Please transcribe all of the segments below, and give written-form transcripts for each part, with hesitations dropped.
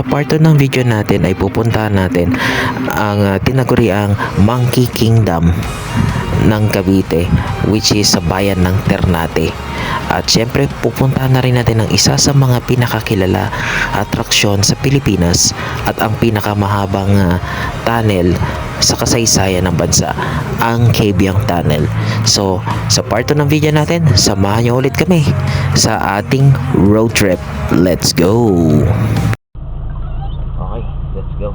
Sa part 2 ng video natin ay pupuntahan natin ang tinaguriang Monkey Kingdom ng Cavite, which is sa bayan ng Ternate. At syempre pupuntahan na rin natin ang isa sa mga pinakakilala atraksyon sa Pilipinas at ang pinakamahabang tunnel sa kasaysayan ng bansa, ang Cabiang Tunnel. So sa part 2 ng video natin, samahan niyo ulit kami sa ating road trip. Let's go! Okay, let's go.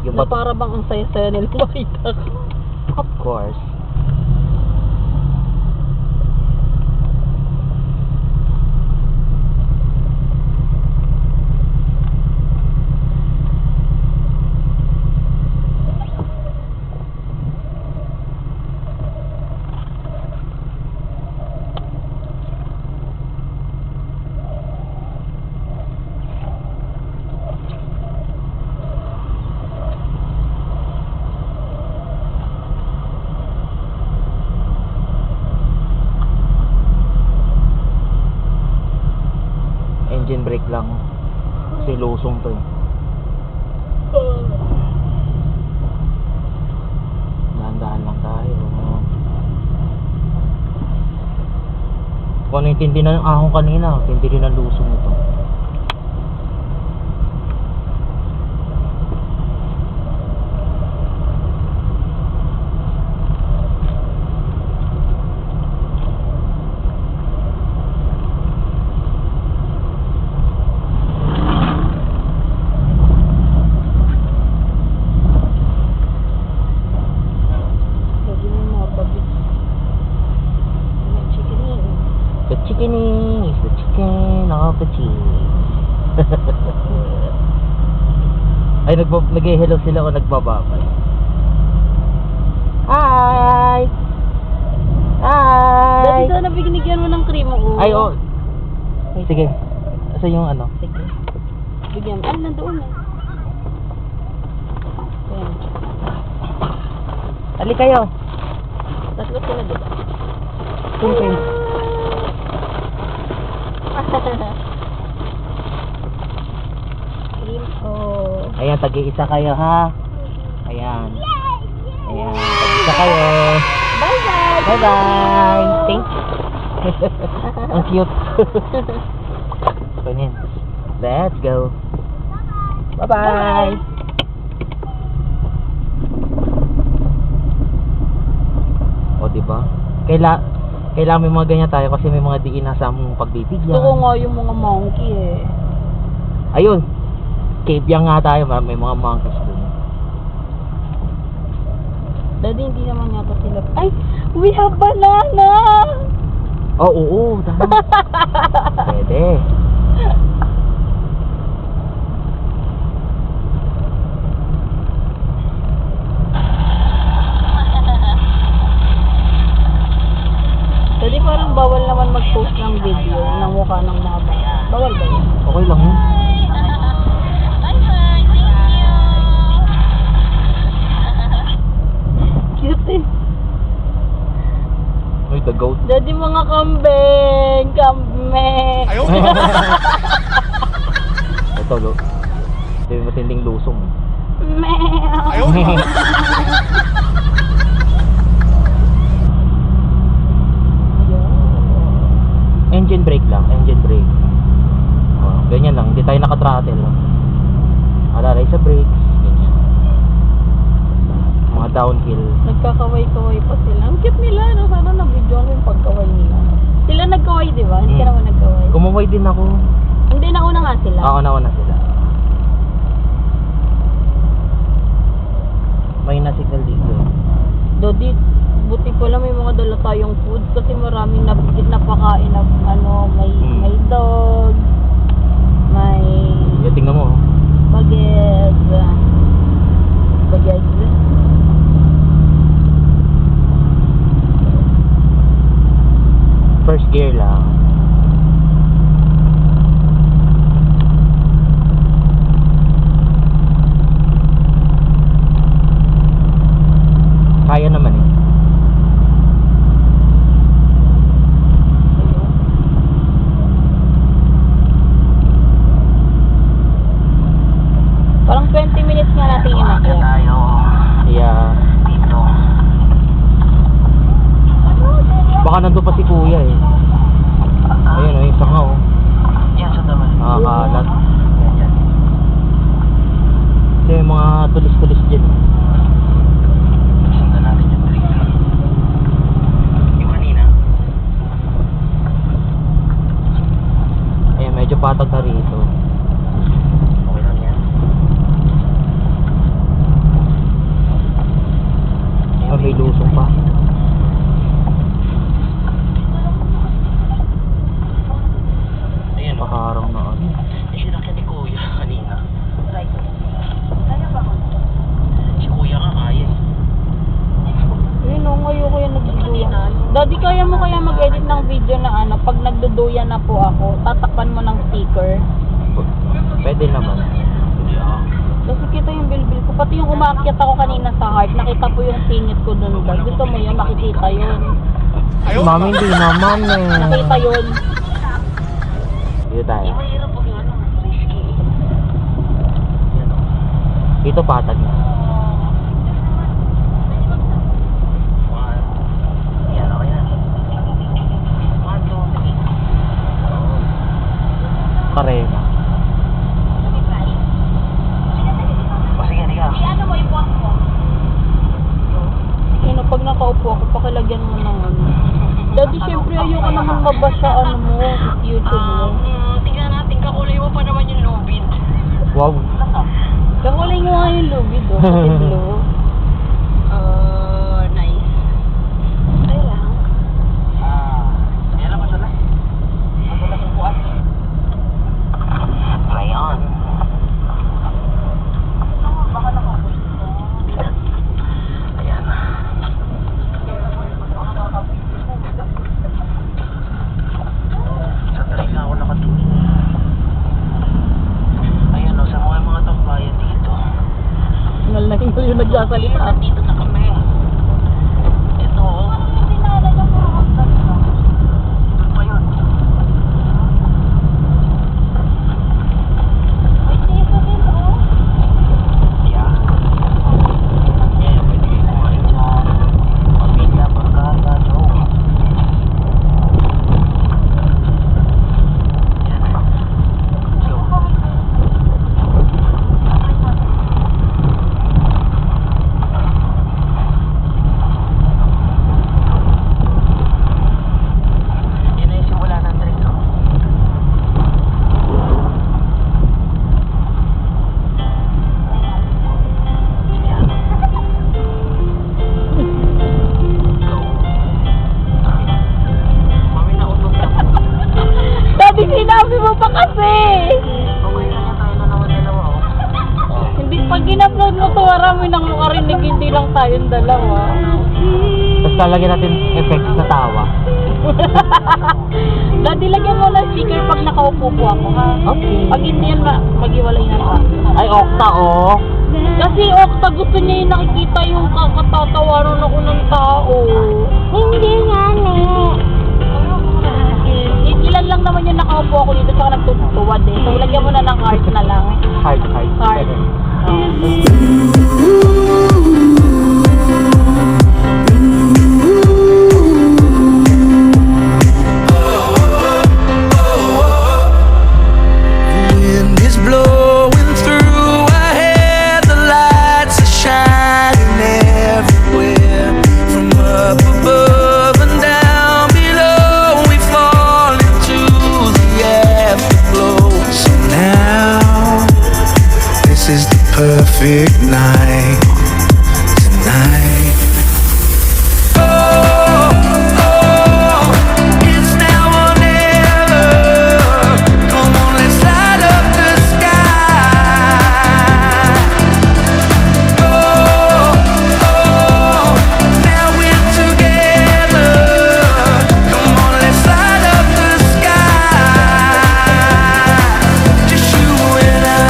Yung Na para bang ang saya-saya nila makita ko. Of course. Engine brake lang kasi lusong to eh. Dahan-dahan lang tayo. Kung ano yung tindi ng ahong kanina, tindi rin ang lusong ito. Chickening is the chicken of the cheese. Ay, nag-hello sila o nagbababay. Hi! Hi! Dati daw na binigyan mo ng cream ako. Ay, oh. Sige. Asa yung ano? Sige. Bigyan. Ay, nandoon eh. Ayan. Ali kayo. Tatlo sila diba? Okay. Cream oh. Ayan, tag-iisa kayo ha. Ayan. Ayan, tag-iisa kayo. Bye-bye! Bye-bye! Thank you. Ang cute. Kunin. Let's go. Bye-bye! O, diba? Kailangan may mga ganyan tayo kasi may mga di inasamang pagbibigyan. Gusto ko nga yung mga monkey eh. Ayun. Cabiang nga tayo. May mga monkeys dun. Daddy, hindi naman yata sila. Ay! We have banana! Oh, oo. Tama. Pwede. Daddy, parang bawal naman mag-post ng video ng mukha ng mga bata. Bawal ba yun? Okay lang yun. Cute eh. Uy, the goat. Daddy, mga kambing! Kambing! Ito, lo. Ito yung matinding lusong. Meow! Engine brake lang, engine brake. Oh, ganyan lang, hindi tayo naka-throttle. Alalay sa brakes, ganyan. Mga downhill. Nagkakaway-kaway pa sila. Ang cute nila, no? Sana na-video yung pagkaway nila. Sila nagkaway, di ba? Hindi ka naman nagkaway. Kumaway din ako. Hindi, nauna nga sila. Oo, nauna sila. May na-signal dito. Dodi, buti pala may mga dala tayong food kasi maraming napakain na may dog, may Yeah, tingnan mo. baguette. First gear lang. Kaya naman eh. mga tulis-tulis dyan. Sundan natin yung trailer. Yung kanina. Eh, medyo patag na rito. Okay lang yan. Ah, may lusong pa. Ayan, nakaharang na ano. Eh, sinakyan ni Kuya kanina. Si Kuya nga kaya eh. Yun o, ngayon ko yung nagduduyan. Daddy, kaya mo kaya mag-edit ng video na ano, pag nagduduyan na po ako, tatakpan mo ng sticker. Pwede naman. Kasi kita yung bilbil ko. Pati yung umaakyat ako kanina sa heart, nakita po yung singit ko dun. Gusto mo yun, makikita yun. Mami, hindi naman eh. Nakita yun. Dito tayo. Dito patag na. Karena. Ano, pag nakaupo ako, pakilagyan mo ng ano. Daddy, syempre ayoko naman mabasa ano mo, YouTube mo. Tingnan natin, kakulay mo pa naman yung lubid. Wow. Kakulay mo nga yung lubid o, pati blue. Nice. Ay lang. Ayan lang masalas. Masalas ang buwan. Try on. Ayan. Sa try na ako nakatulog. Ayan o, sa mga tambayan dito. Nalaking ko yung nagsasalita. Dito na kami. Ito. Doon pa yun. Yeah. Yeah, pwede kayo kumain dyan. Pamilya, barkada, joke. Yan. Let's go. Yan na yung simula ng trek, no? Yan. Go. Mami, nautog na. Daddy, sinabi mo pa kasi! Okay na yan, tayo na naman dalawa, oh. Hindi, pag in-upload mo to, marami nang makarinig, hindi lang tayong dalawa. Tapos lalagyan natin effects na tawa. Daddy, lagyan mo ng sticker pag nakaupo po ako, ha? Okay. Pag hindi yan, maghiwalay na pa. Ay, Okta, oh. Kasi Okta, gusto niya yung nakikita yung kakatatawanan ako ng tao. Hindi nga, ne. Ilan lang naman yung nakaupo ako dito, tsaka nagtutuwad eh. So, lagyan mo na ng heart na lang. Heart. Heart. Wind is blowing through our head, the lights are shining everywhere. From up above and down below, we fall into the afterglow. So now, this is the perfect night. Tonight. Oh, oh, it's now or never. Come on, let's light up the sky. Oh, oh, now we're together. Come on, let's light up the sky. Just you and I.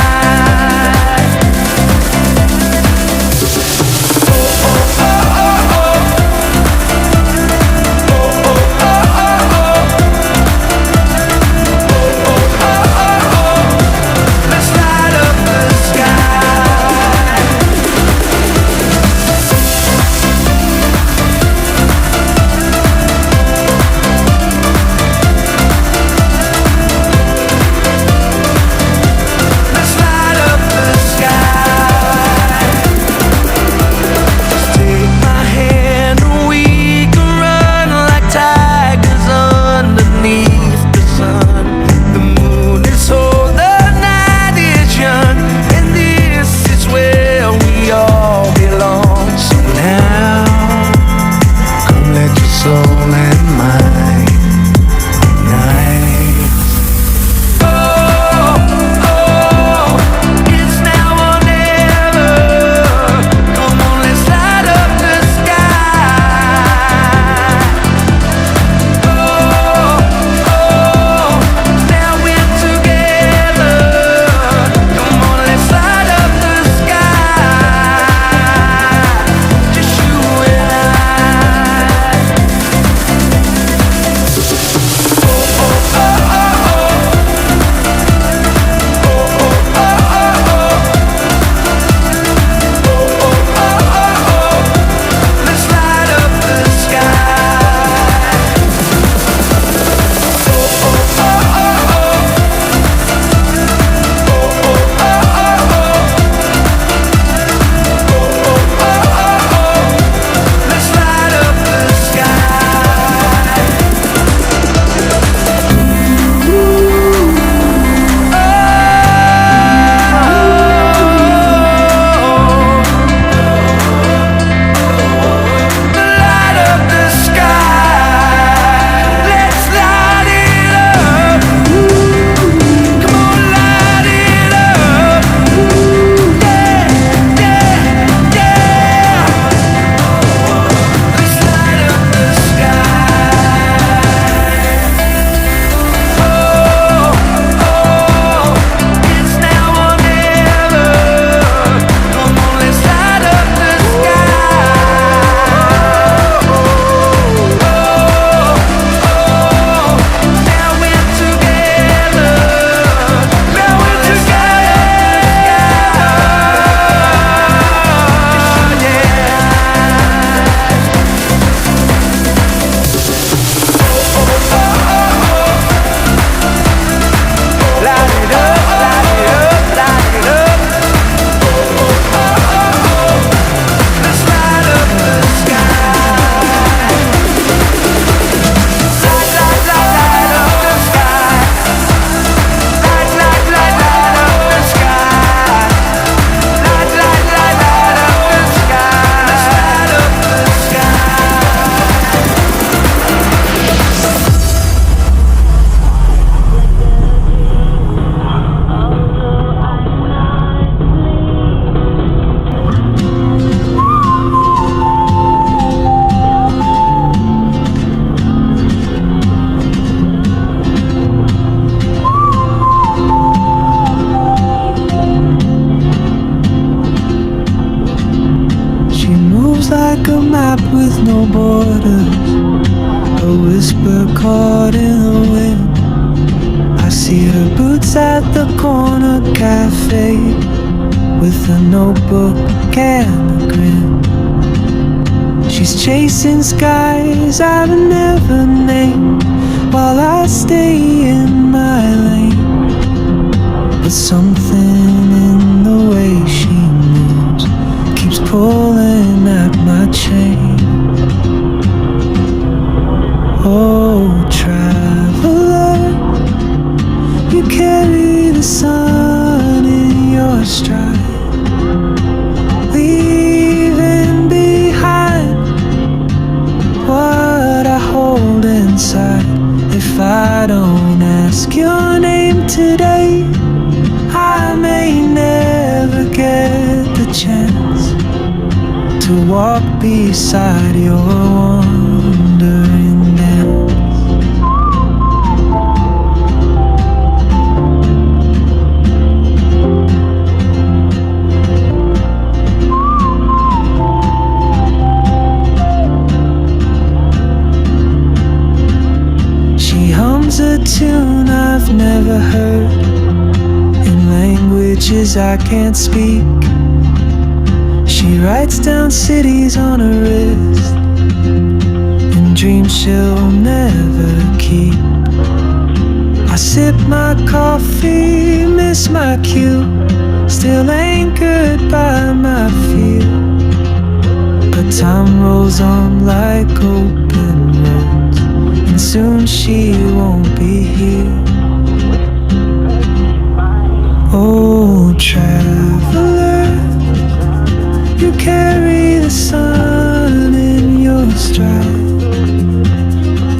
map with no borders, a whisper caught in the wind. I see her boots at the corner cafe with a notebook and a grin. She's chasing skies I've never named while I stay in my lane. But something in the way she moves keeps pulling at my chain. Oh, traveler, you carry the sun in your stride, leaving behind what I hold inside. If I don't ask your name today, I may never get the chance to walk beside your wandering dance. She hums a tune I've never heard in languages I can't speak. She writes down cities on her wrist and dreams she'll never keep. I sip my coffee, miss my cue, still anchored by my fear. But time rolls on like open roads, and soon she won't be here. Oh, traveler, you carry the sun in your stride,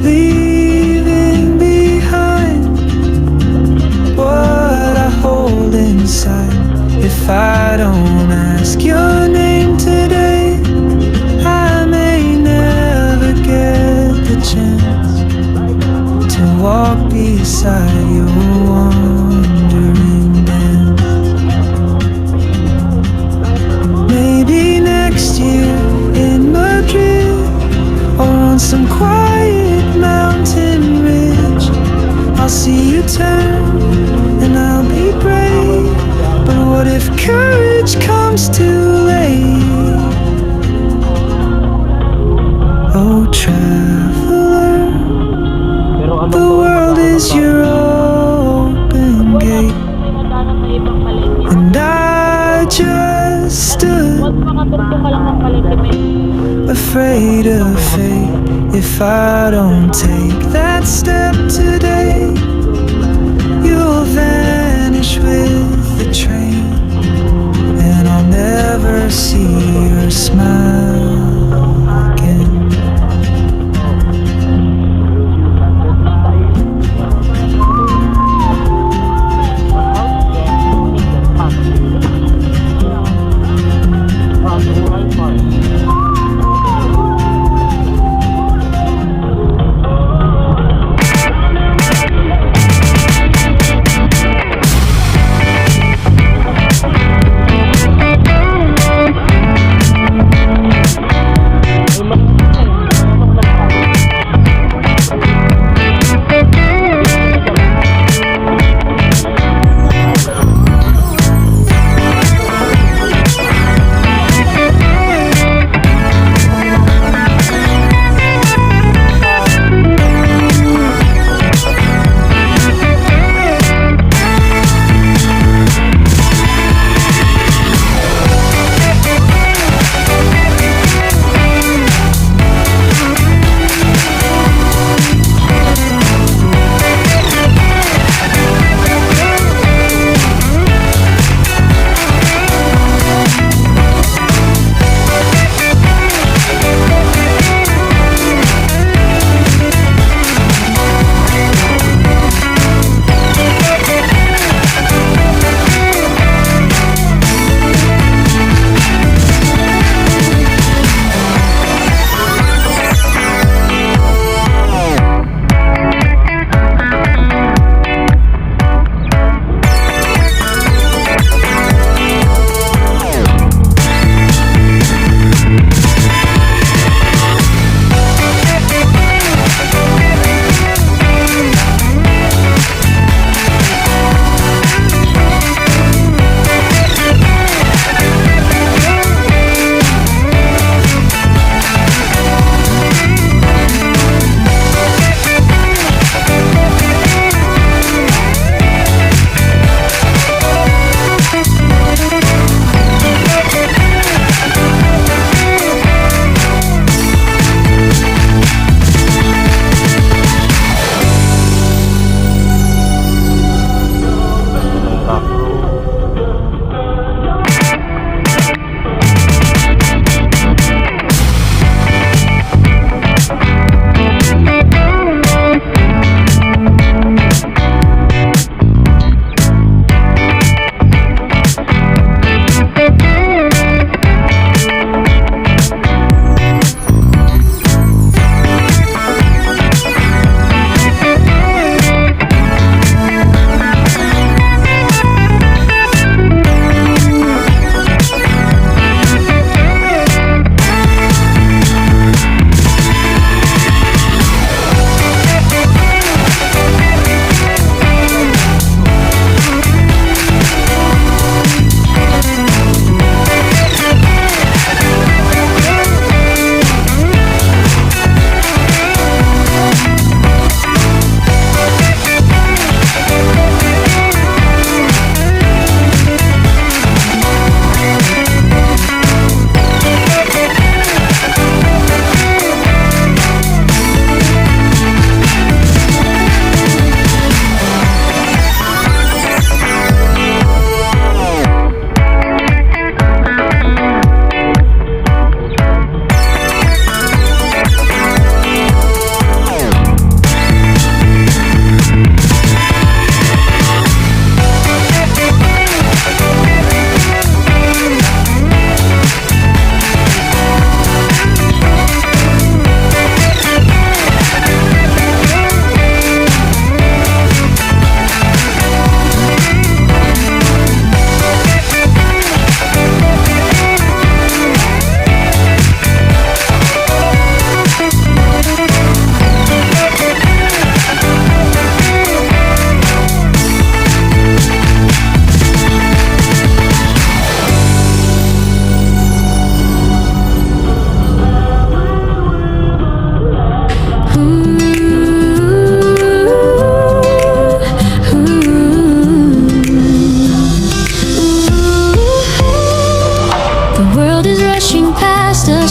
leaving behind what I hold inside. If I don't ask your name today, I may never get the chance to walk beside your wandering dance. Maybe next year in Madrid or on some quiet mountain ridge, I'll see you turn and I'll be brave. But what if courage comes too late? Oh, traveler, the world is your open gate, and I just stood Once makatugtong ka lang ng palengke, may afraid of fate. If I don't take that step today, you'll vanish with the train, and I'll never see your smile again.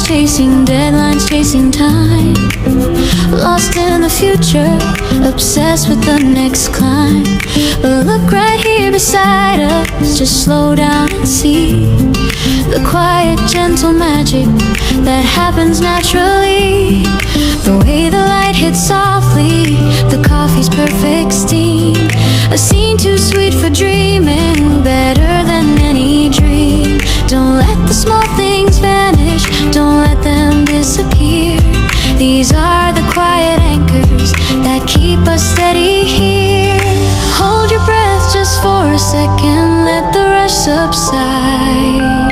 chasing deadlines, chasing time. Lost in the future, obsessed with the next climb. But look right here beside us, just slow down and see the quiet, gentle magic that happens naturally. The way the light hits softly, the coffee's perfect steam. A scene too sweet for dreaming, better than any dream. Don't let the small things vanish, don't let them disappear. These are the quiet anchors that keep us steady here. Hold your breath just for a second, let the rush subside.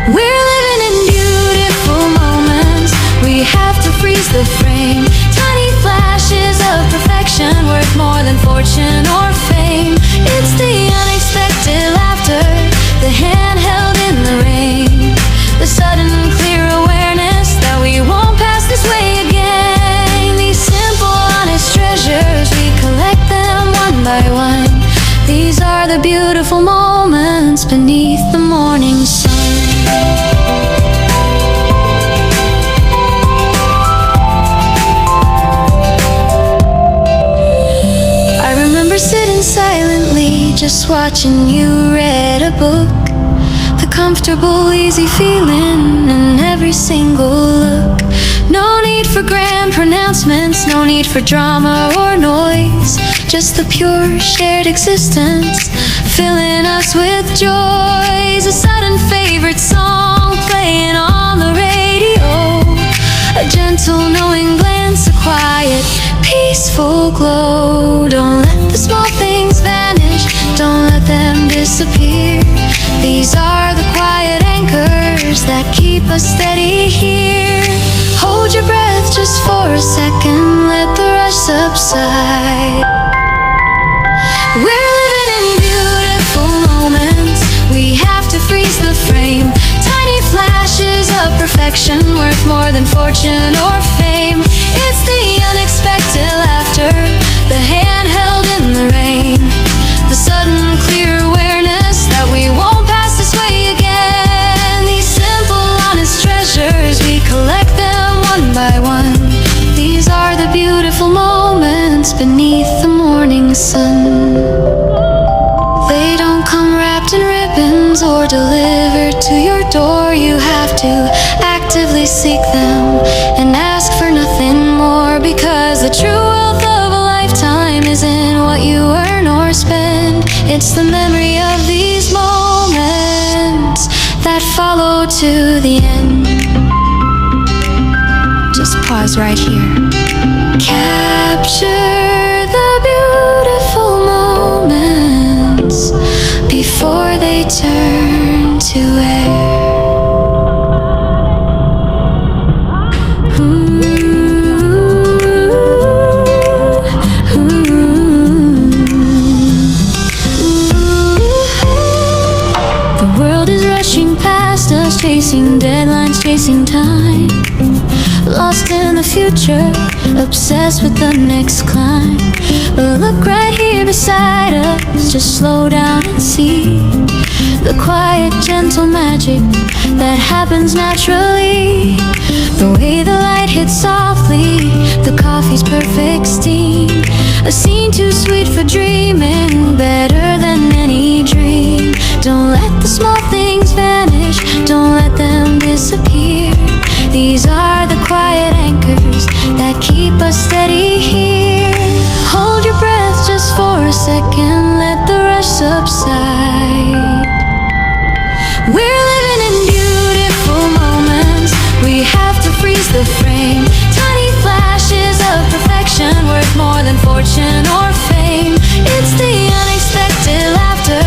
We're living in beautiful moments, we have to freeze the frame. Tiny flashes of perfection worth more than fortune or fame. It's the unexpected laughter, the hand held in the rain, the sudden clear awareness that we won't pass this way again. These simple, honest treasures, we collect them one by one. These are the beautiful moments beneath the morning sun. I remember sitting silently, just watching you read a book. The comfortable, easy feeling in every single look. No need for grand pronouncements, no need for drama or noise. Just the pure shared existence, filling us with joys. A sudden favorite song playing on the radio, a gentle knowing glance, a quiet, peaceful glow. Don't let the small things vanish, don't let them disappear. These are the quiet anchors that keep us steady here. Hold your breath just for a second, let the rush subside. We're living in beautiful moments, we have to freeze the frame. Tiny flashes of perfection worth more than fortune or fame. It's the unexpected laughter, the hand held in the rain, the sudden clear awareness that we won't pass this way again. These simple, honest treasures, we collect them one by one. These are the beautiful moments beneath the morning sun. They don't come wrapped in ribbons or delivered to your door. You have to actively seek them and ask for nothing more, because the true wealth of a lifetime isn't what you earn or spend. It's the memory of these moments that follow to the end. Just pause right here. Capture the beautiful moments before they turn to air. The world is rushing past us, chasing deadlines, chasing time. Lost in the future, obsessed with the next climb. But look right here beside us, just slow down and see the quiet, gentle magic that happens naturally. The way the light hits softly, the coffee's perfect steam. A scene too sweet for dreaming, better than any dream. Don't let the small things vanish, don't let them disappear. These are the quiet anchors that keep us steady here. Hold your breath just for a second, let the rush subside. We're living in beautiful moments, we have to freeze the frame. Tiny flashes of perfection worth more than fortune or fame. It's the unexpected laughter,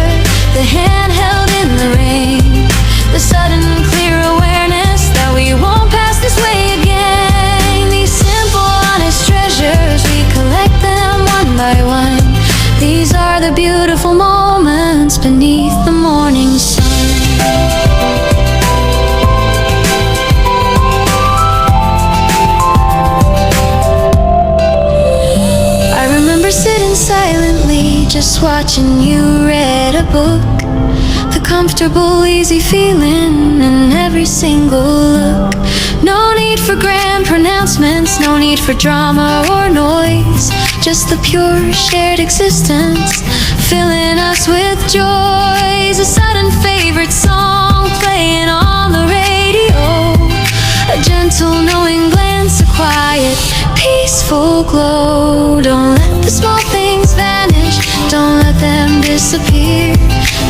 the hand held in the rain, the sudden clear awareness that we won't pass this way again. These simple, honest treasures, we collect them one by one. These are the beautiful moments beneath the morning sun. I remember sitting silently, just watching you read a book. The comfortable, easy feeling in every single look. No need for grand pronouncements, no need for drama or noise. Just the pure shared existence, filling us with joys. A sudden favorite song playing on the radio. A gentle knowing glance, a quiet, peaceful glow. Don't let the small things vanish, don't let them disappear.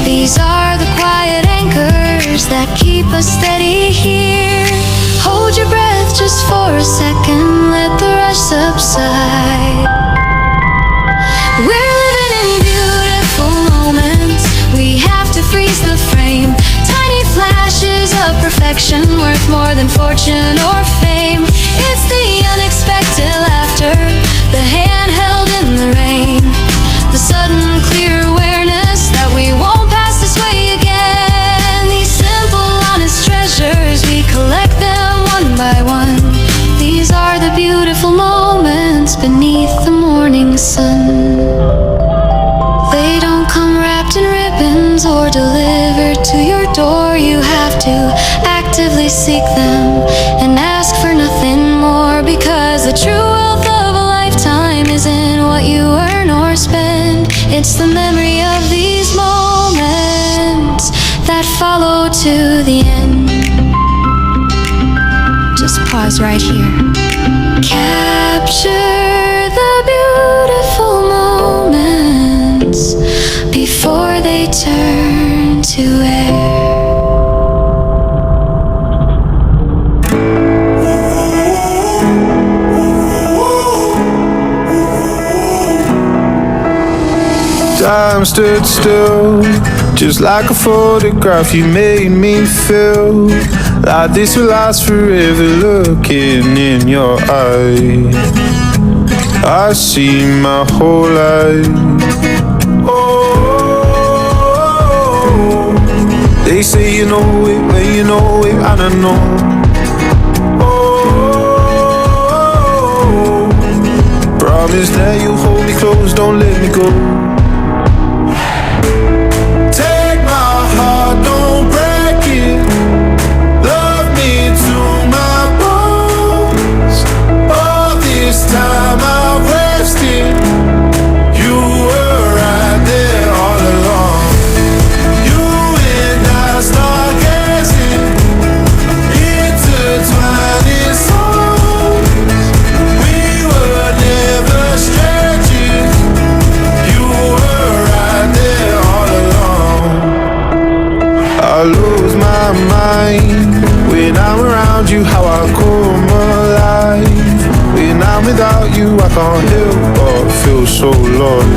These are the quiet anchors that keep us steady here. Hold your breath just for a second, let the rush subside. We're living in beautiful moments, we have to freeze the frame. Tiny flashes of perfection, worth more than fortune or fame. It's the unexpected laughter, the hand held in the rain, the sudden clear awareness that we won't pass this way again. These simple, honest treasures, we collect them one by one. These are the beautiful moments beneath the morning sun. They don't come wrapped in ribbons or delivered to your door. You have to actively seek them and ask for nothing more, because the true wealth of a lifetime isn't what you earn or spend. It's the memory of these moments that follow to the end. Just pause right here. Capture the beautiful moments before they turn to air. Time stood still, just like a photograph. You made me feel like this will last forever. Looking in your eyes, I see my whole life. Oh, they say you know it when you know it, I don't know. Oh, promise that you hold me close, don't let me go. Don't break it. Love me to my bones. All this time I've wasted. You were right there all along. You and I stargazing, intertwining souls. We were never strangers. You were right there all along. I lose my mind when I'm around you, how I come alive. When I'm without you, I can't help but feel so lost.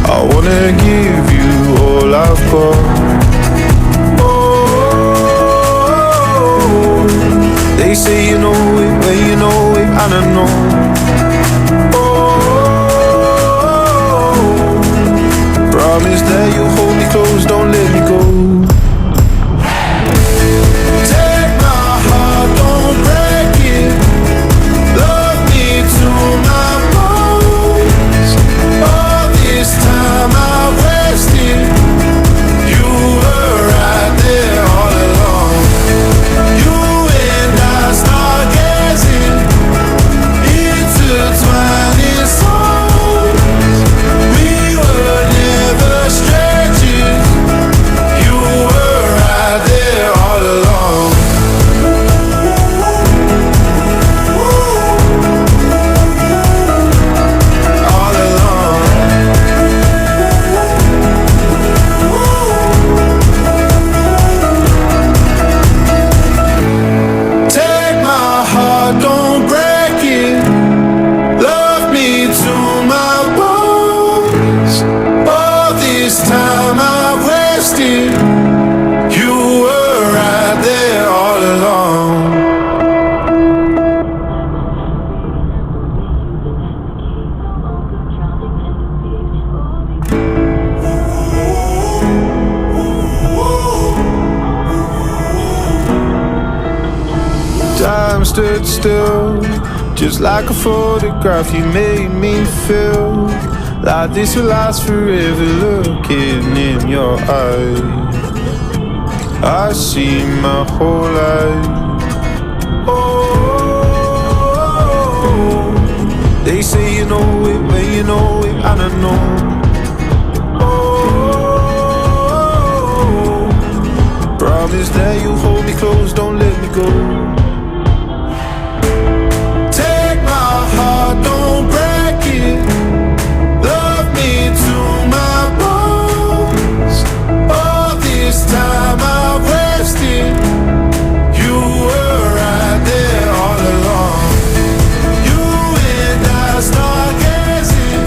I wanna give you all I've got. Oh, they say you know it when you know it, I don't know. Oh, promise that you hold me close, don't let me go. Time stood still, just like a photograph. You made me feel like this will last forever. Looking in your eyes, I see my whole life. Oh, they say you know it when you know it, and I know. Oh, promise that you hold me close, don't let me go. Take my heart, don't break it. Love me to my bones. All this time I've wasted. You were right there all along. You and I start gazing,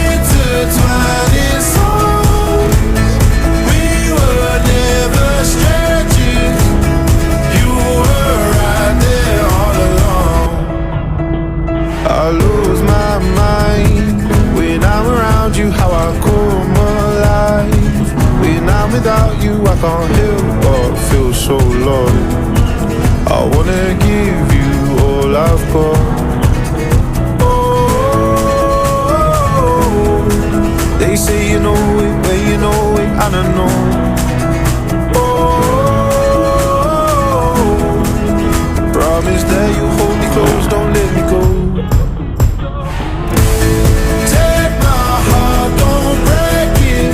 intertwining souls. We were never strangers. You were right there all along. I lose my mind when I'm around you. How I come alive when I'm without you. I can't help but feel so lost. I wanna give you all I've got. Oh, they say you know it when you know it, and I know. Oh, promise that you hold me close, don't let me go. Take my heart, don't break it.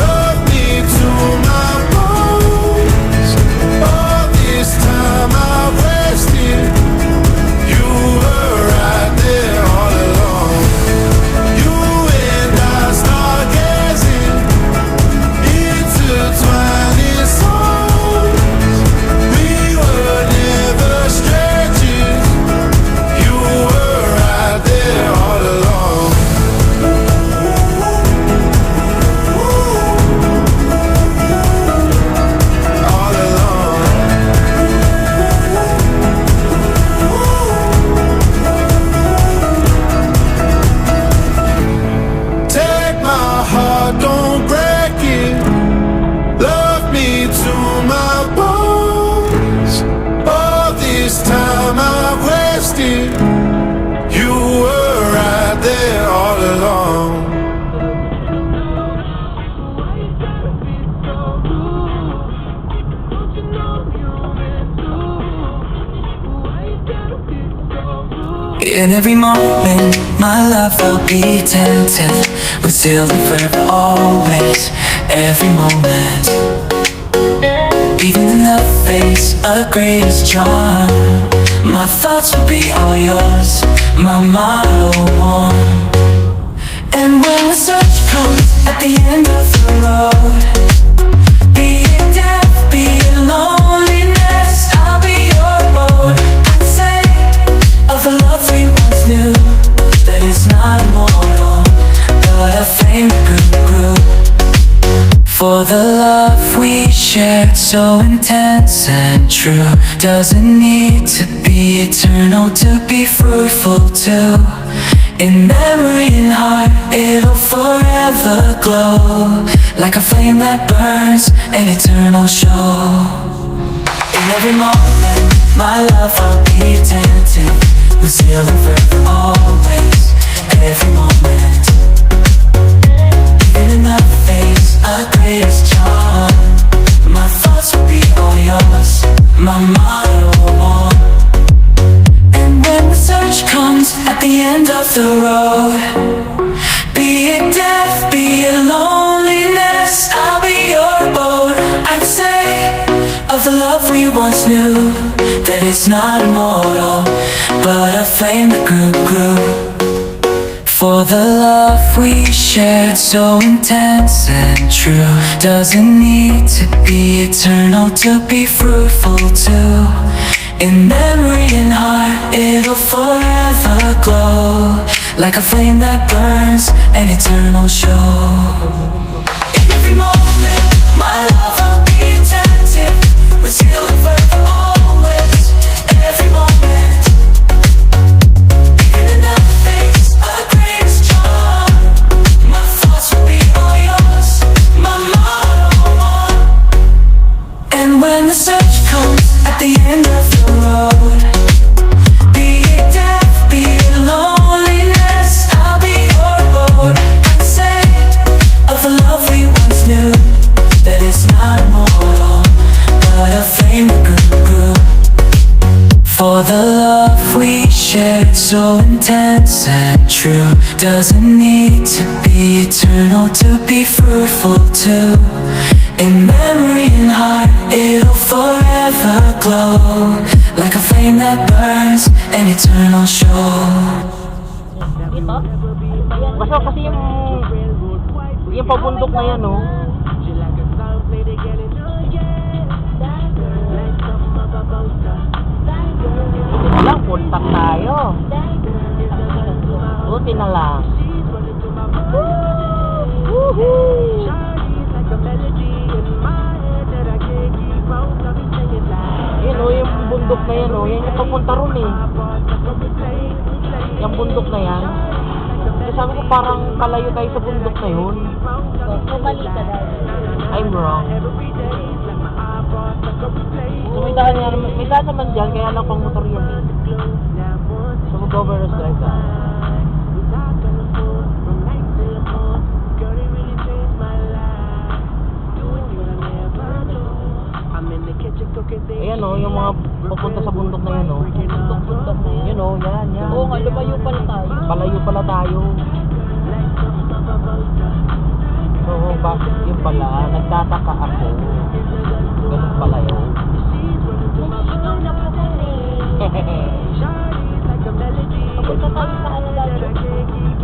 Love me to my bones. All this time I've wasted. You were right there all along. You and I start gazing, intertwining souls. We were never strangers. You were right there all along. All along. Take my heart, don't break it. Love me to my bones. All this time I've wasted. You were right there all along. In every moment, my love will be tempted. We're still forever, always, every moment. Even in the face of greatest charm, my thoughts will be all yours, my motto one. And when the search comes at the end of the road, be it death, be it loneliness, I'll be your boat. I'd say of the love we once knew, that is not immortal, but a flame that grew. For the love we shared, so intense and true, doesn't need to be eternal to be fruitful too. In memory and heart, it'll forever glow, like a flame that burns, an eternal show. In every moment, my love will be tempted. We're still forever, always, every moment. Even in the face of greatest charm, my thoughts will be all yours, my motto one. And when the search comes at the end of the road, be it death, be it loneliness, I'll be your boat. I'd say of the love we once knew, that it's not immortal, but a flame that grew. For the love we shared, so intense and true, doesn't need to be eternal to be fruitful too. In memory and heart, it'll forever glow, like a flame that burns, an eternal show. In every moment, my love will be tempted. We're still forever, always, every moment. Even in the face of greatest charm, my thoughts will be all yours, my motto one. And when the search comes at the end of the road, be it death, be it loneliness, I'll be your boat. I'd say of the love we once knew, get so intense and true. Doesn't need to be eternal to be fruitful too. In memory and heart, it'll forever glow like a flame that burns, an eternal show. Dito? Basta kasi yung pabundok na yan, oh. Buti na lang, puntak tayo. Buti na lang. Yun, oh, yung bundok na yan, oh. Yan yung papunta ron, eh. Yung bundok na yan. Eh, sabi ko parang palayo tayo sa bundok na yun. So, mali ka daw. I'm wrong. So, may daan naman dyan, kaya lang pang motor yan, eh. So, mag-overless drive ka. Ayan, oh, yung mga papunta sa bundok na yan, oh. Bundok na yan. Yun, oh, yan. Oo nga, lumayo pala tayo. Palayo pala tayo. So, yun pala, nagtataka ako. Ganun pala yun. Ikaw na po kasi. Papunta tayo sa ano lagi?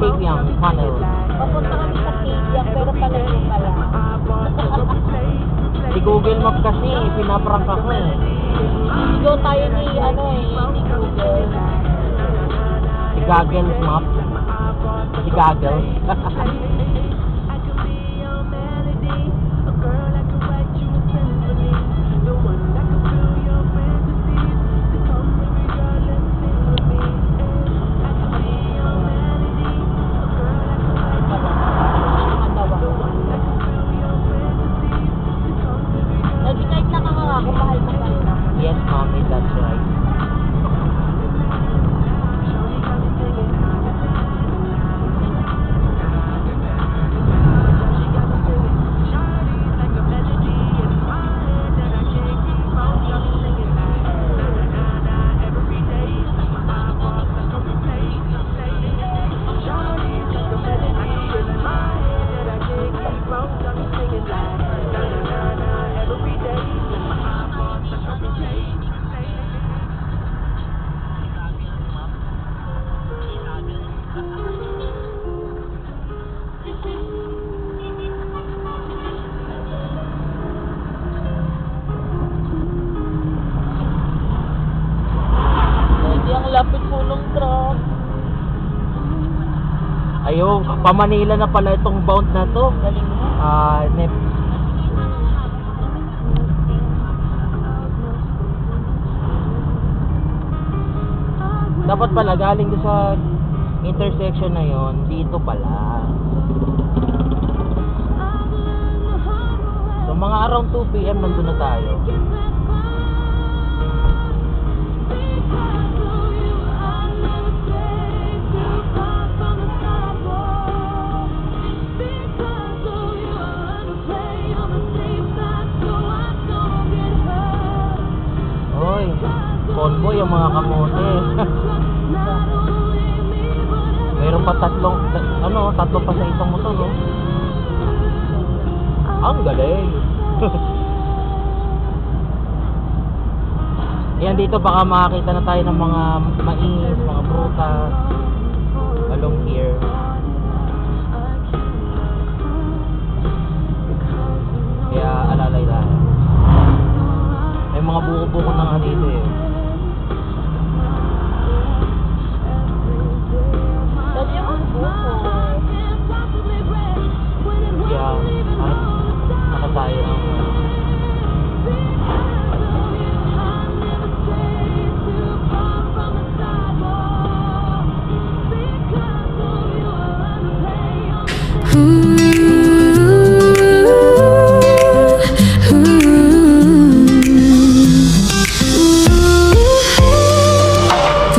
Kavyang Funnel. Papunta kami sa Kavyang, pero palayo pala. Si Google Map kasi, pinaprank ako, eh. Sigaw tayo ni, ano eh, ni Google. Si Goggles Map. Si Goggles. Nag-decide na ka nga kung mahal mo ka. Yes, mommy, that's right. Hindi ang lapit po ng truck. Ayun, pa-Manila na pala itong bound na to. Galing mo. Dapat pala galing doon sa intersection na yon, dito pala. So mga around 2 PM nandun na tayo. Oy, convoy ang mga kamote. Mayroon pa tatlo pa sa isang motor, no? Ang galing. Yan, dito baka makakita na tayo ng mga mais, mga prutas along here. Kaya alalay lang. May mga buko-buko na nga dito, eh. Dati yung ang buko. Yeah, ano tayo ng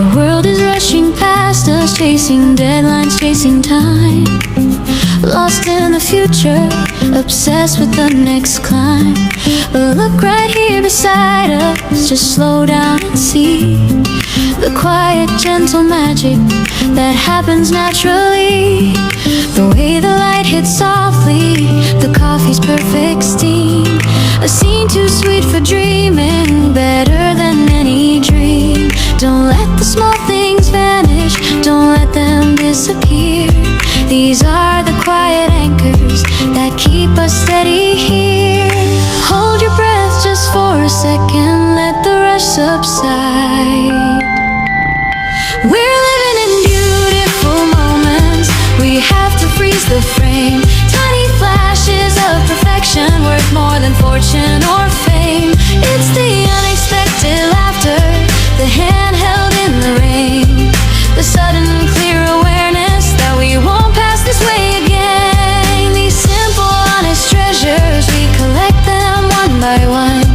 The world is rushing past us, chasing deadlines, chasing time. Lost in the future, obsessed with the next climb. But look right here beside us, just slow down and see the quiet, gentle magic that happens naturally. The way the light hits softly, the coffee's perfect steam. A scene too sweet for dreaming, better than any dream. Don't let the small things vanish, don't let them disappear. These are the quiet anchors that keep us steady here. Hold your breath just for a second, let the rush subside. We're living in beautiful moments, we have to freeze the frame. Tiny flashes of perfection worth more than fortune or fame. It's the unexpected laughter, the hand held in the rain, the sudden clear awareness that we won't pass this way again. These simple honest treasures, we collect them one by one.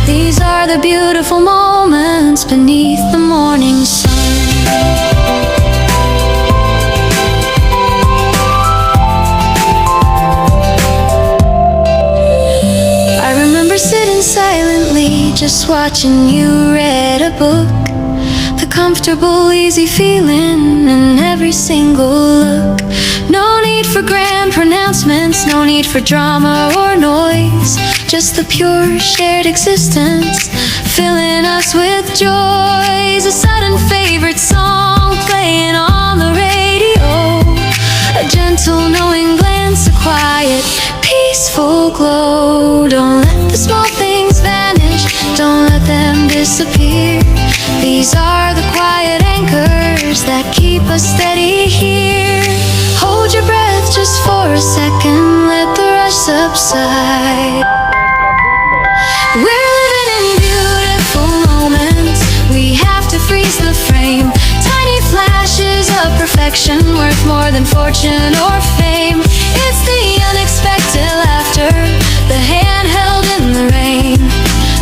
These are the beautiful moments beneath the morning sun. I remember sitting silently, just watching you read a book. The comfortable, easy feeling in every single look. No need for grand pronouncements, no need for drama or noise. Just the pure shared existence, filling us with joys. A sudden favorite song playing on the radio, a gentle knowing glance, a quiet, peaceful glow. Don't let the small things vanish, don't let them disappear. These are the quiet anchors that keep us steady here. Hold your breath just for a second, let the rush subside. We're living in beautiful moments, we have to freeze the frame. Tiny flashes of perfection worth more than fortune or fame. It's the unexpected laughter, the hand held in the rain,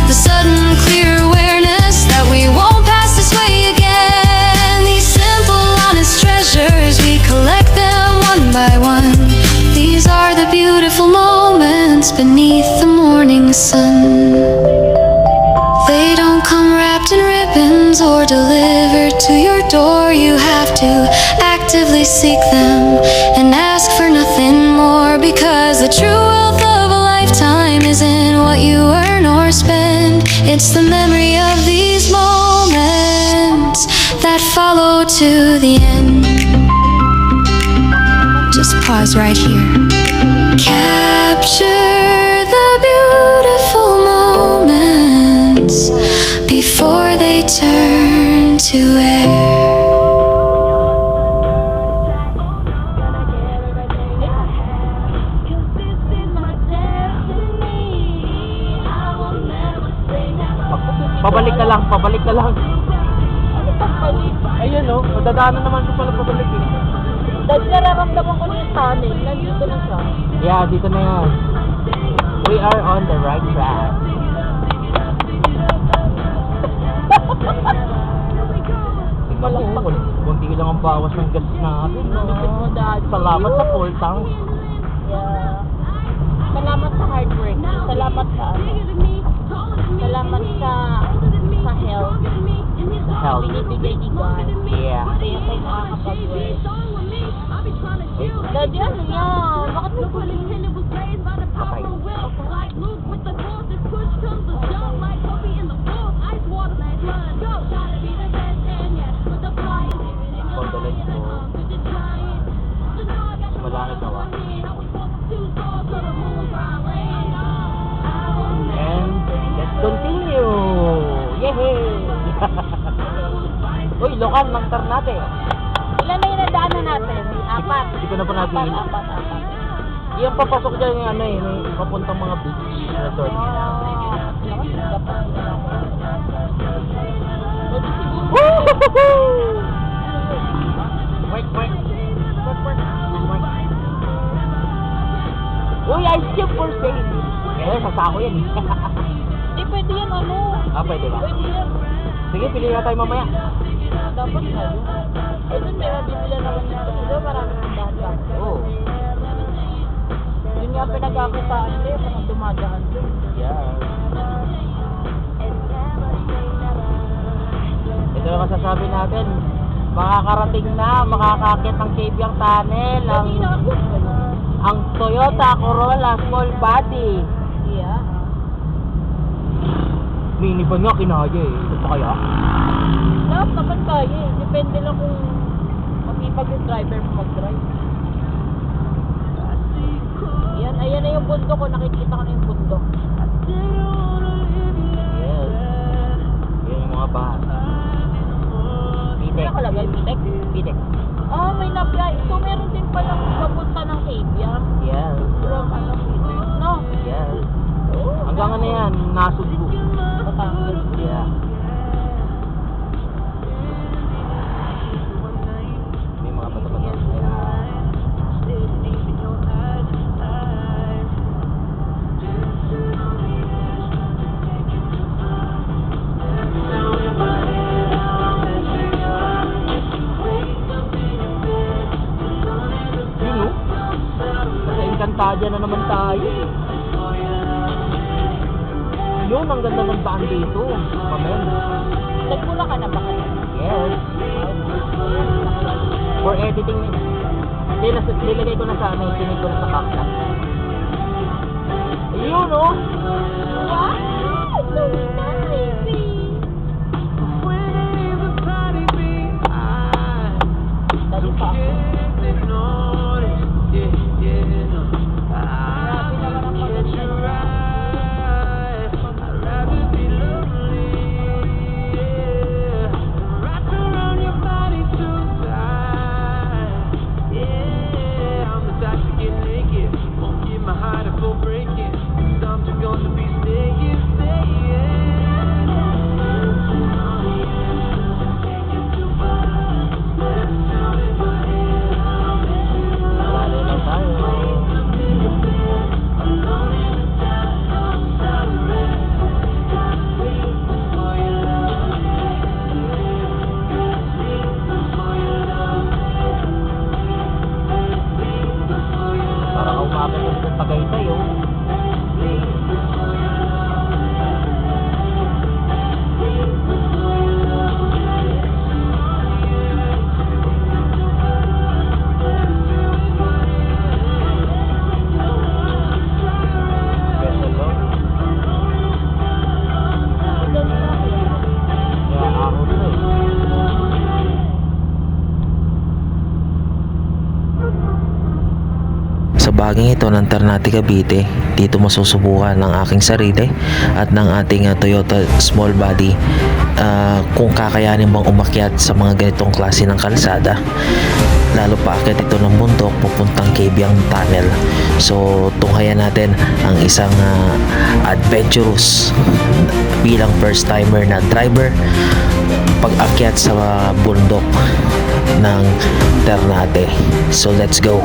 the sudden clear awareness that we won't pass this way again. These simple honest treasures, we collect them one by one. These are the beautiful moments beneath the morning sun. They don't come wrapped in ribbons or delivered to your door. You have to actively seek them and ask for nothing more, because the true wealth of a lifetime isn't what you earn or spend. It's the memory of these moments that follow to the end. Just pause right here. Capture the beautiful moments before they turn to air. Pabalik ka lang, pabalik ka lang. Ayun no, madadaanan naman ko pala pabalik eh. Dahil nararamdaman ko na yung tunnel, nandito na siya. Yeah, dito na yan. We are on the right track. Tingnan mo, kunti lang ang bawas ng gas natin. Lupit mo dahil. Salamat sa full tank. Yeah. Salamat sa hard work. Salamat sa ano. Salamat sa health. Health. Binibigay ni God. Yeah. Kaya tayo nakakapag-work. Daddy, ano yan? Bakit mo kulit? Okay. Condolence po. Malaki daw ah. And let's continue! Yehey! Uy, lokal ng Ternate. Ilan na yung nadaanan natin? Apat. Hindi ko na pa natin. Apat. Yung papasok dyan yung ano eh, may papuntang mga beach resort. Work. Uy, ice cube for sale. Eh, sasako yan eh. Hindi, pwede yan ano. Pwede ba? Pwede yan. Sige, pili na tayo mamaya. Dapat nga yun. Doon may mabibila naman yung kasi doon marami ng dahan. Oo. Yun nga pinag-akitaan din, mga dumadaan din. Yeah. Ito yung masasabi natin. Makakarating na, makakakit ng Kabyang Tunnel ang Toyota Corolla Small Body. Yeah. Minivan nga kinaya eh. Ito pa kaya? Lahat naman kaya eh. Depende lang kung mag-ipag yung driver mo mag-drive. Yan, ayan na yung bundok ko. Nakikita ko na yung bundok. Yes. Yan yung mga bahan. Ano Pitek. nakalagay? Pitek? Pitek. Ah, may na-apply. So, meron din palang papunta ng Kabyang. Yes. From ano, Pitek, no? Yes. Hanggang ano yan, Nasugbu. Batangas. Yeah. May mga bata-bata. Yun o. Nasa Encantadia na naman tayo. Yun, ang ganda ng daan dito. Pamen. Nagpula ka na ba kayo? Yes. For editing, nilagay ko na sa ano, pinag ko na sa CapCut. Ayun o. Wow! So nice! Dali pa ako. Grabe naman ang pagkakas. Lalo lang tayo. Para ka umakyat ulit ng Tagaytay oh. Special lang. Kaya ahon na eh. Sa baging ito ng Ternate Cavite, dito masusubukan ng aking sarili at ng ating Toyota Small Body kung kakayanin bang umakyat sa mga ganitong klase ng kalsada. Lalo pa akyat ito ng bundok pupuntang Kabyang Tunnel. So tunghayan natin ang isang adventurous bilang first timer na driver pag-akyat sa bundok ng Ternate. So let's go.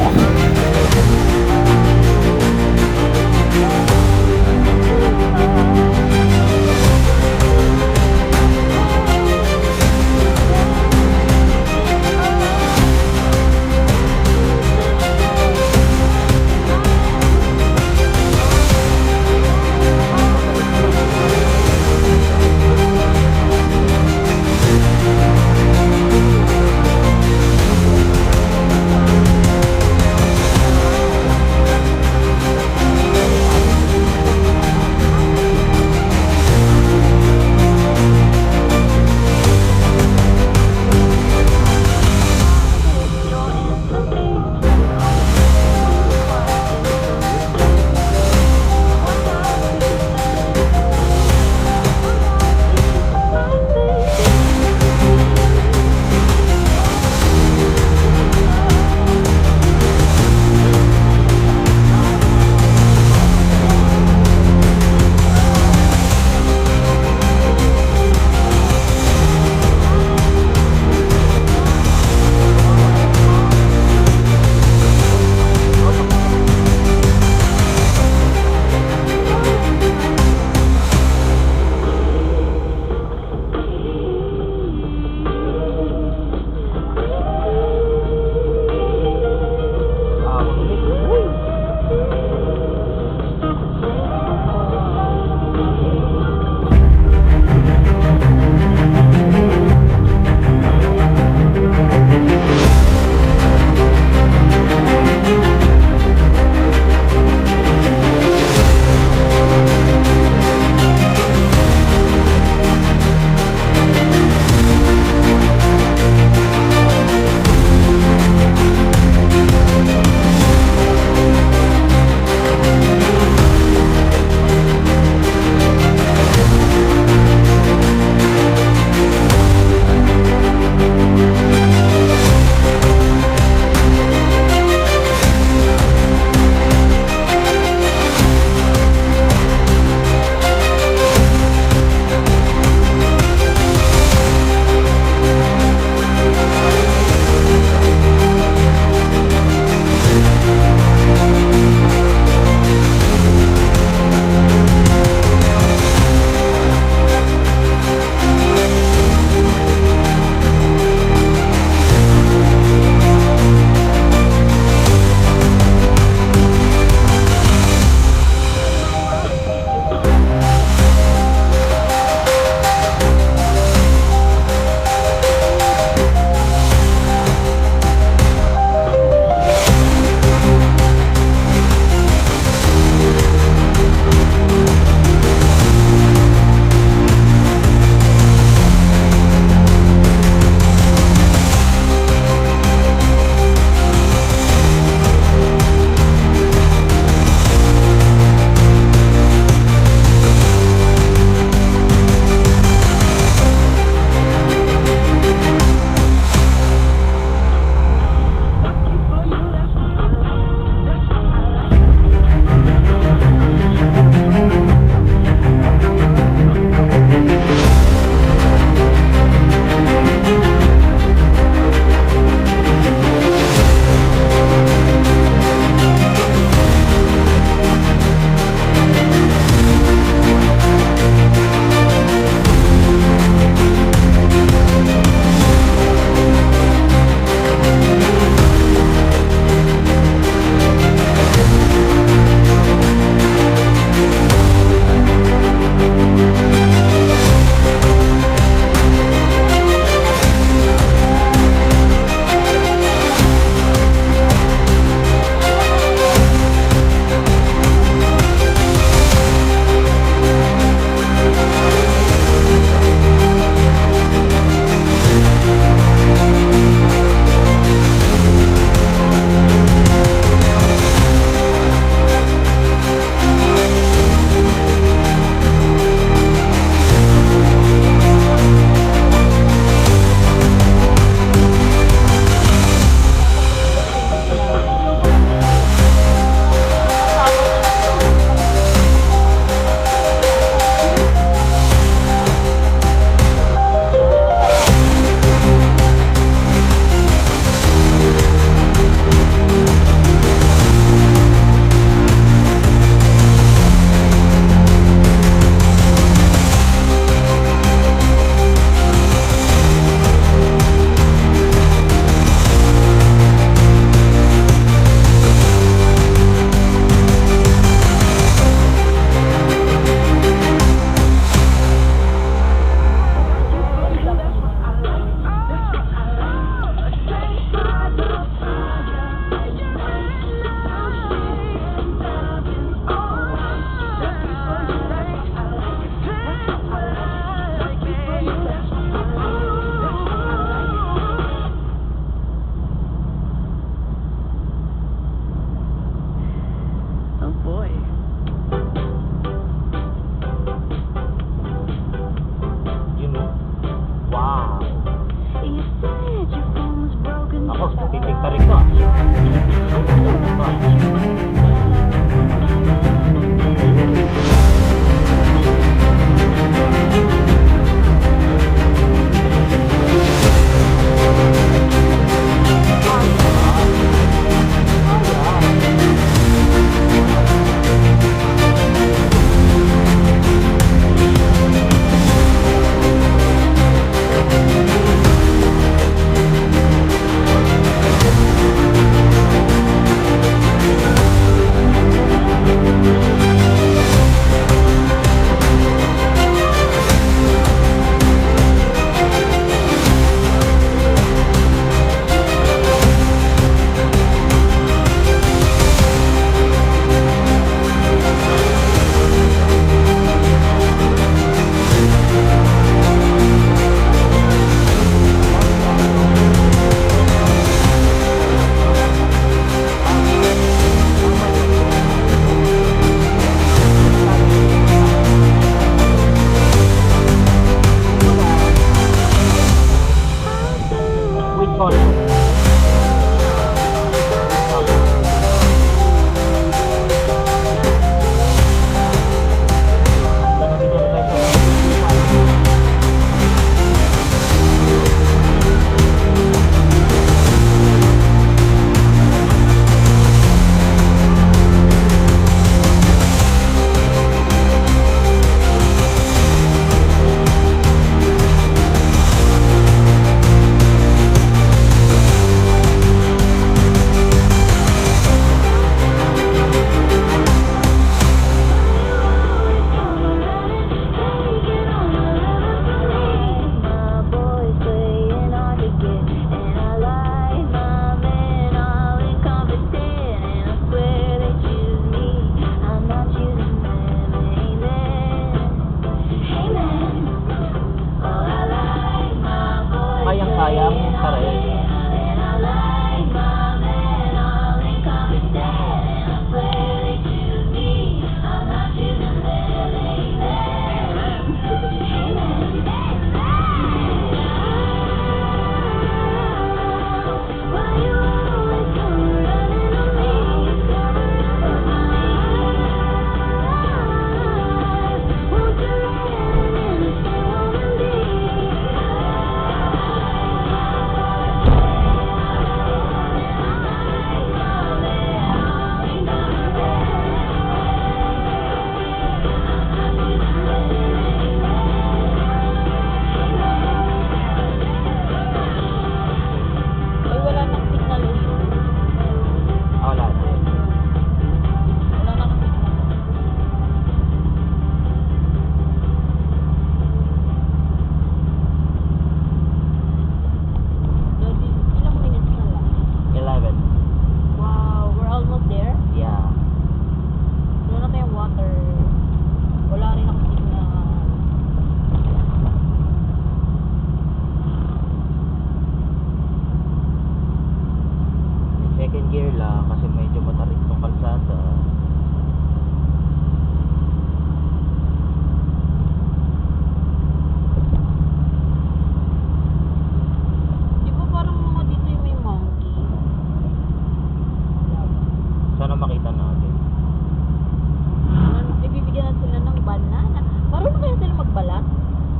balat?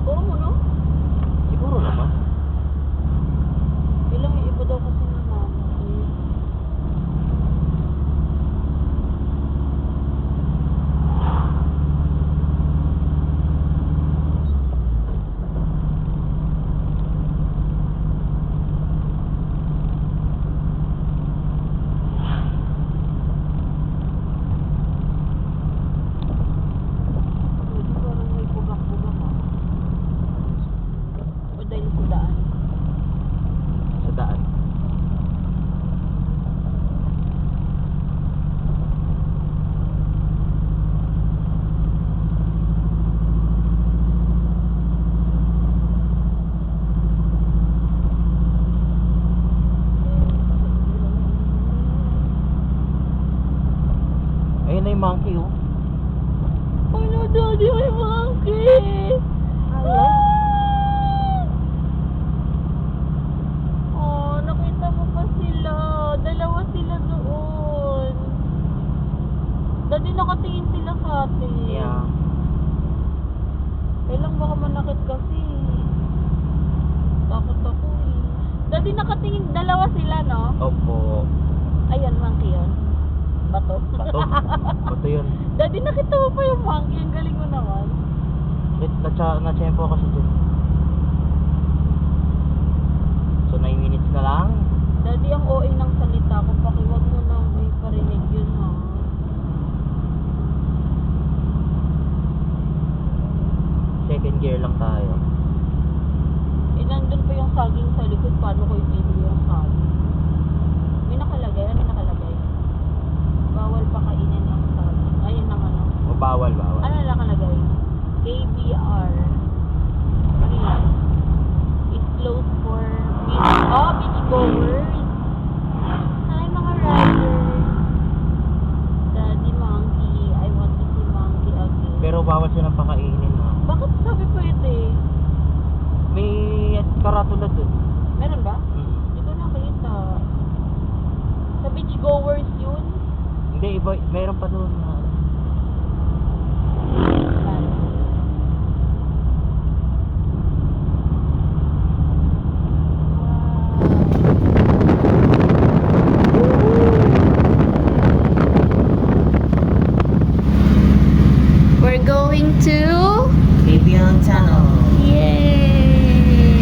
Oo mo, no? Siguro naman. Ilang yung iba daw kasi ng monkey. Parang may bugak-bugak ah. O dahil sa daan. Sa daan. Ayun na yung monkey oh. Ano, Daddy, may monkey! Oh, nakita mo pa sila. Dalawa sila doon. Daddy, nakatingin sila sa atin. Yeah. Kailang baka manakit kasi. Takot ako eh. Daddy, nakatingin, dalawa sila, no? Opo. Ayan, monkey yun. Bato. Bato. Bato yun. Daddy, nakita mo pa yung monkey. Ang galing mo naman. Na-tempo kasi dyan. So 9 minutes na lang. Daddy, ang OA ng salita ko. Pakiwag mo na may parinig yun, ha? Second gear lang tayo. Eh, nandun pa yung saging sa likod. Paano ko ibili yung saging? May nakalagay. Ano yung nakalagay? Bawal pa kainin ang saging. Ayun ang ano. O bawal. Ano nakalagay? KBR. Ano yan? It's closed for beach goers. Hi mga riders. Daddy monkey. I want to see monkey again. Pero bawal silang pakainin ha. Bakit sabi pwede? May karatula dun. Meron ba? Hmm. Hindi ko nakita. Sa beach goers yun? Hindi, iba, mayroon pa dun na. We're going to... Kabyang Tunnel. Yay!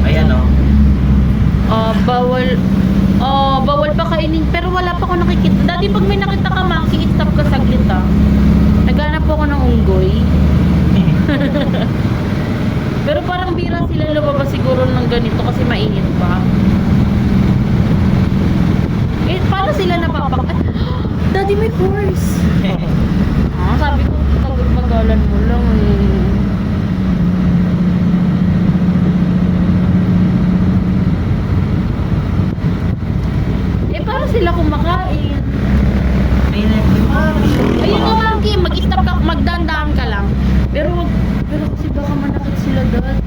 Ayan o. Bawal pa kainin, pero wala pa ako nakikita. Dati pag may nakita ka, monkey, stop ka saglit ah. Naghanap po ako ng unggoy. Pero parang bira sila lumabas siguro ng ganito kasi mainit pa. Eh, paano sila napapak... Daddy, may horse! Sabi ko, tagapagalan mo lang eh. Paano sila kumakain? Ayun nga, monkey, mag-stop ka, magdandaan ka lang. Pero kasi baka manakit sila, Dad.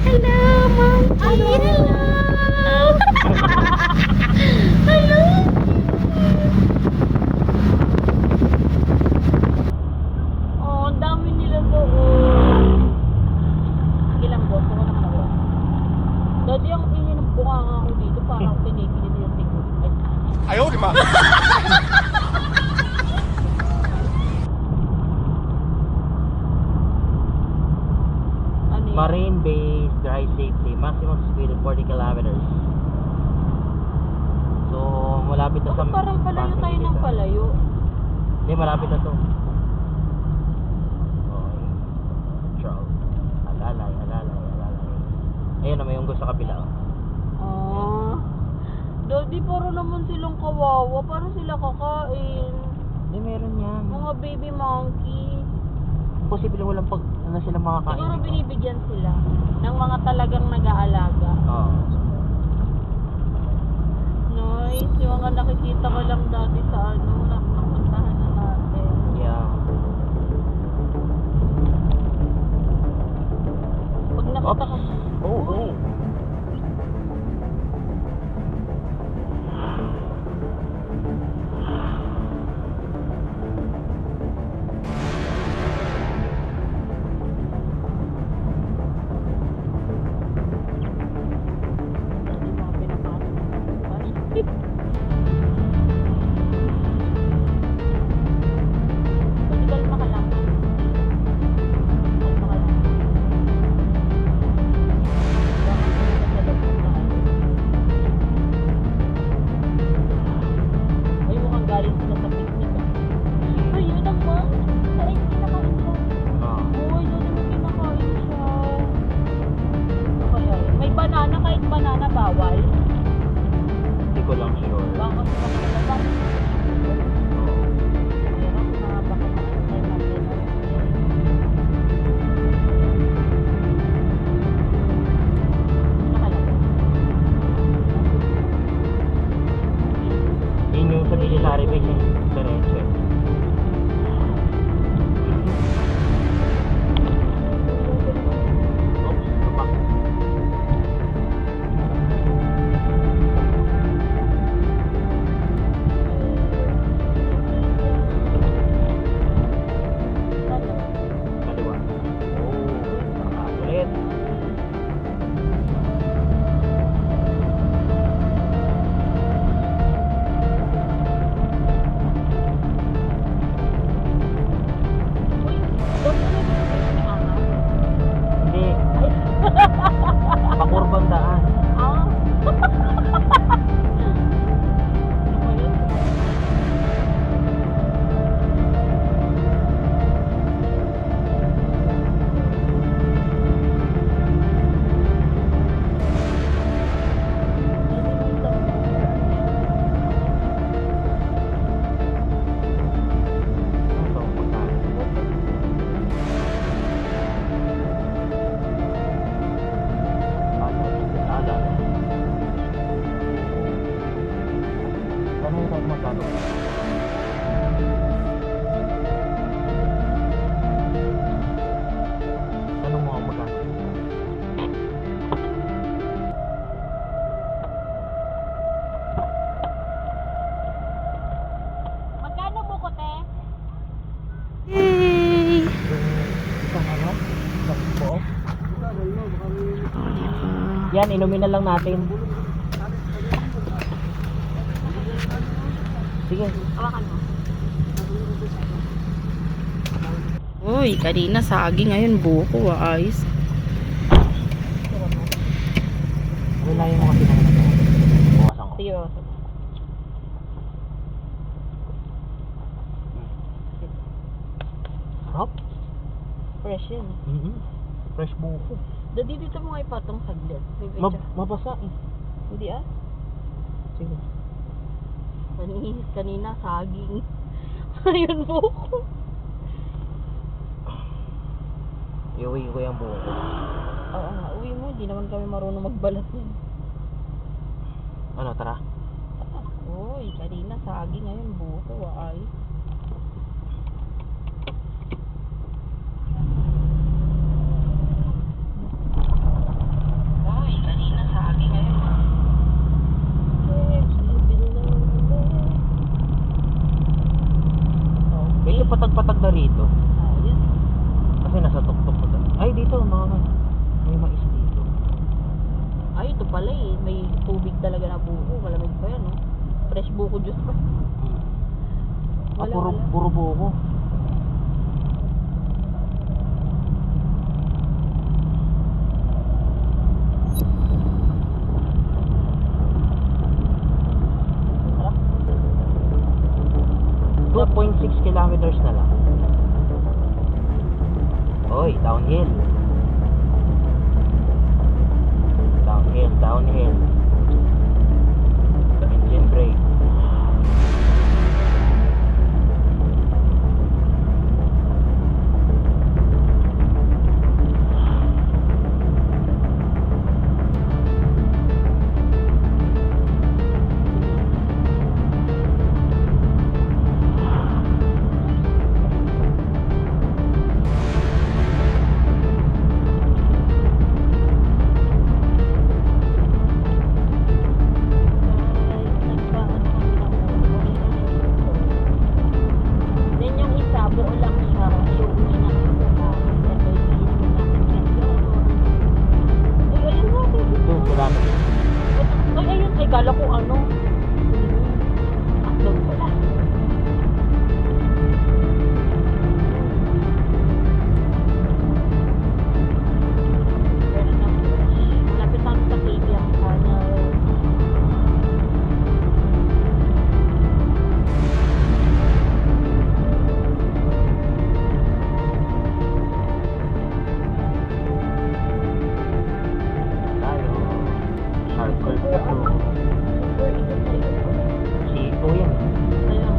Hello, monkey! Hello! Hello! Oh, ang dami nila doon. Sige lang, boss. Ako naman ako. Daddy, ang ingin ng bunganga ko dito. Parang pinipilit yung tingin. Ayaw, di ba? Ano yan? Marine base, drive safety, maximum speed of 40 kilometers. So, malapit na sa... Bakit parang palayo tayo ng palayo? Hindi, malapit na to. Okay. Control. Alalay. Ayun na, may unggoy sa kabila. Oh. Daddy, parang naman silang kawawa. Parang sila kakain. Hindi, meron yan. Mga baby monkey. Posible walang pag... Ano sila makakain. Siguro dito. binibigyan sila ng mga talagang nag-aalaga. Oo. Nice. Yung mga nakikita ko lang dati sa ano, napuntahan na natin. Yeah. Pag nakita ko... Oh. Yan, inumin na lang natin. Sige. Hawakan mo. Uy, kanina saging, ngayon buko, ayos. Relayan mo kasi naman ito. Bukasan ko. Sige, bawasan. Sarap. Fresh yan. Fresh buko. Dadi dito mo nga ipatong saglit. May picture. Mabasa eh. Hindi ah. Sige. Kanina saging. Ayun buko. Iuwi ko yung buko. Oo nga, uwi mo. Hindi naman kami marunong magbalat yan. Ano, tara. Uy, kanina saging, ngayon buko, ay. Uy, kanina saging, ngayon. Medyo patag-patag na rito. Ayun. Kasi nasa tuktok ko tayo. Ay, dito, may mais dito. Ay, ito pala eh. May tubig talaga na buko. Malamig pa yan, no? Fresh buko juice pa. Wala, wala. Puro buko. Sarap. 2.6 kilometers na lang. Oy, downhill. Downhill. Engine brake. Then yung isa, buo lang siya. Yung una ito yung ay, ayun nga. 2 kilometers. Ay, ayun. Ay, gala ko ano. Doon pala. Pero na, malapit na sa KP ang channel. Tayo. Circle pa to. Super ikot na ikot ko. Siko yan. Ayun.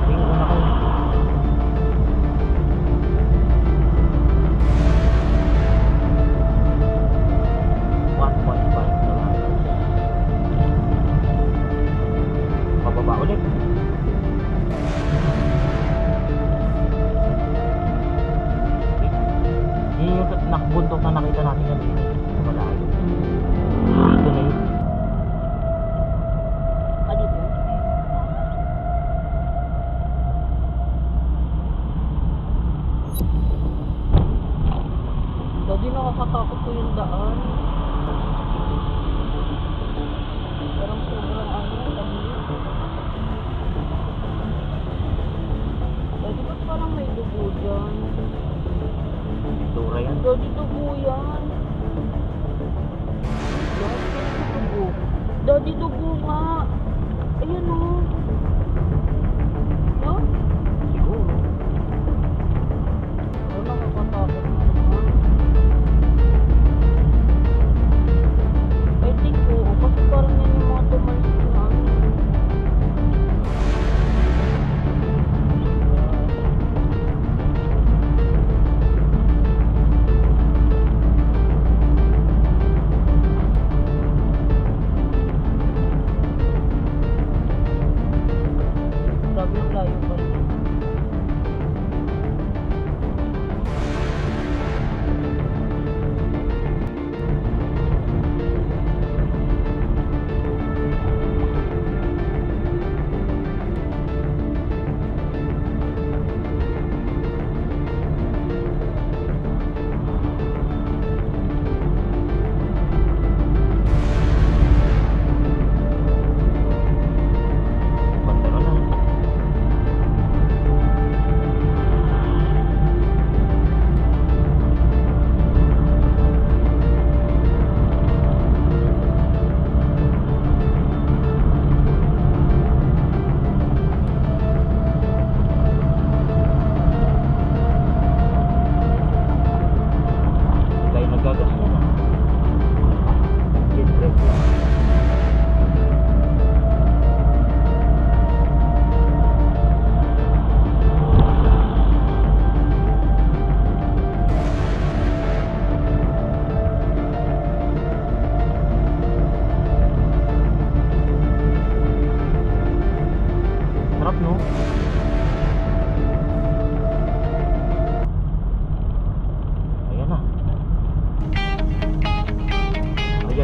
Yung una ko. Pababa ulit. Yun yung nakabundok na nakita natin kanina. Sa malayo. Dito na yun. Palit yun. Dati nakakatakot ko yung daan. Parang sobrang ano, tabi. Dati ba't parang may dugo dyan? Tura yan. Dati dugo yan. Dati dugo. Dati dugo nga. Ayan o. No? Siguro. Ano nakakatakot na naman. I think oo. Kasi parang yan yung mga tumalis na ano.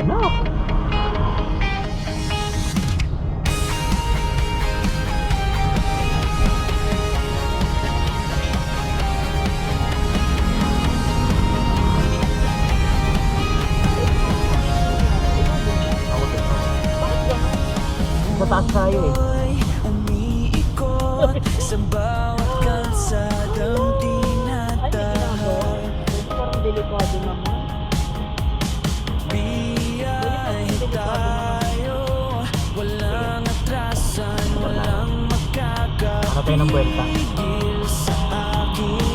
No. Sa taas tayo eh. Umiikot sa bawat kalsadang tinatahak. Parang delikado naman. Biyahe tayo, walang atrasan, walang Ano tayo ng buwelta? makakapigil sa aking